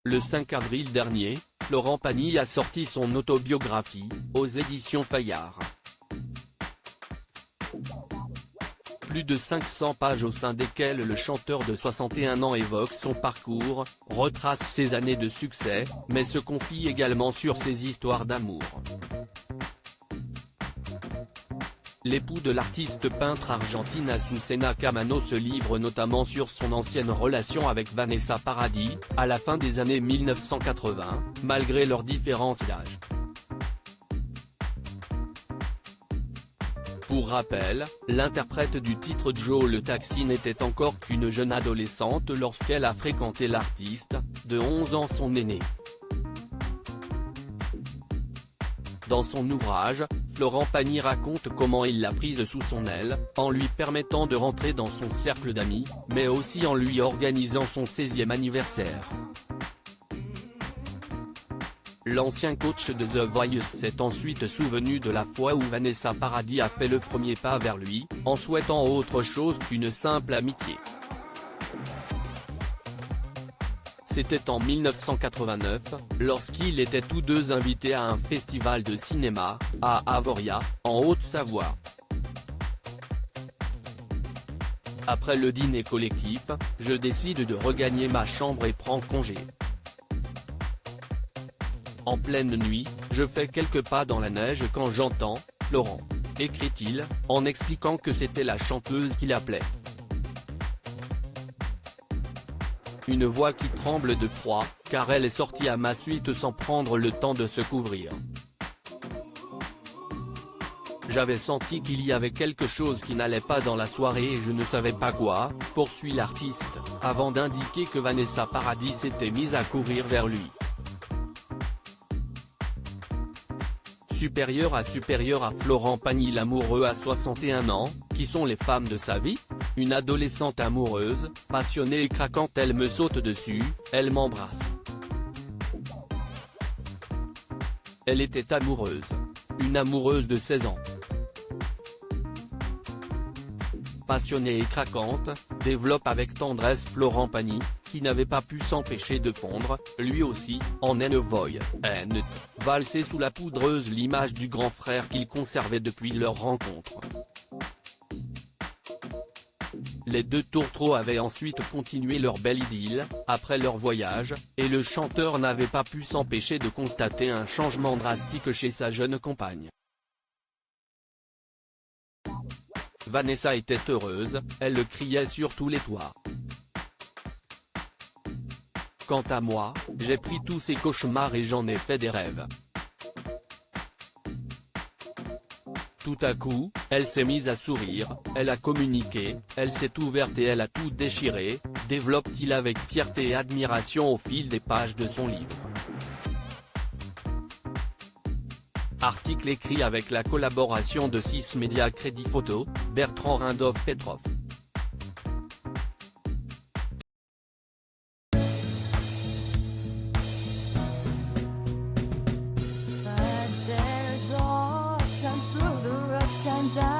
Le 5 avril dernier, Florent Pagny a sorti son autobiographie, aux éditions Fayard. Plus de 500 pages au sein desquelles le chanteur de 61 ans évoque son parcours, retrace ses années de succès, mais se confie également sur ses histoires d'amour. L'époux de l'artiste peintre argentine Azucena Camano se livre notamment sur son ancienne relation avec Vanessa Paradis, à la fin des années 1980, malgré leurs différences d'âge. Pour rappel, l'interprète du titre Joe le Taxi n'était encore qu'une jeune adolescente lorsqu'elle a fréquenté l'artiste, de 11 ans son aîné. Dans son ouvrage, Florent Pagny raconte comment il l'a prise sous son aile, en lui permettant de rentrer dans son cercle d'amis, mais aussi en lui organisant son 16e anniversaire. L'ancien coach de The Voice s'est ensuite souvenu de la fois où Vanessa Paradis a fait le premier pas vers lui, en souhaitant autre chose qu'une simple amitié. C'était en 1989, lorsqu'ils étaient tous deux invités à un festival de cinéma, à Avoria, en Haute-Savoie. Après le dîner collectif, je décide de regagner ma chambre et prends congé. En pleine nuit, je fais quelques pas dans la neige quand j'entends « Florent », écrit-il, en expliquant que c'était la chanteuse qu'il appelait. Une voix qui tremble de froid, car elle est sortie à ma suite sans prendre le temps de se couvrir. J'avais senti qu'il y avait quelque chose qui n'allait pas dans la soirée et je ne savais pas quoi, poursuit l'artiste, avant d'indiquer que Vanessa Paradis s'était mise à courir vers lui. Supérieur à Florent Pagny, l'amoureux à 61 ans, qui sont les femmes de sa vie? Une adolescente amoureuse, passionnée et craquante, elle me saute dessus, elle m'embrasse. Elle était amoureuse. Une amoureuse de 16 ans. Passionnée et craquante, développe avec tendresse Florent Pagny, qui n'avait pas pu s'empêcher de fondre, lui aussi, en valser sous la poudreuse l'image du grand frère qu'il conservait depuis leur rencontre. Les deux tourtereaux avaient ensuite continué leur belle idylle, après leur voyage, et le chanteur n'avait pas pu s'empêcher de constater un changement drastique chez sa jeune compagne. Vanessa était heureuse, elle le criait sur tous les toits. Quant à moi, j'ai pris tous ces cauchemars et j'en ai fait des rêves. Tout à coup, elle s'est mise à sourire, elle a communiqué, elle s'est ouverte et elle a tout déchiré, développe-t-il avec fierté et admiration au fil des pages de son livre. Article écrit avec la collaboration de 6 médias Crédit Photo, Bertrand Rindov Petrov. Times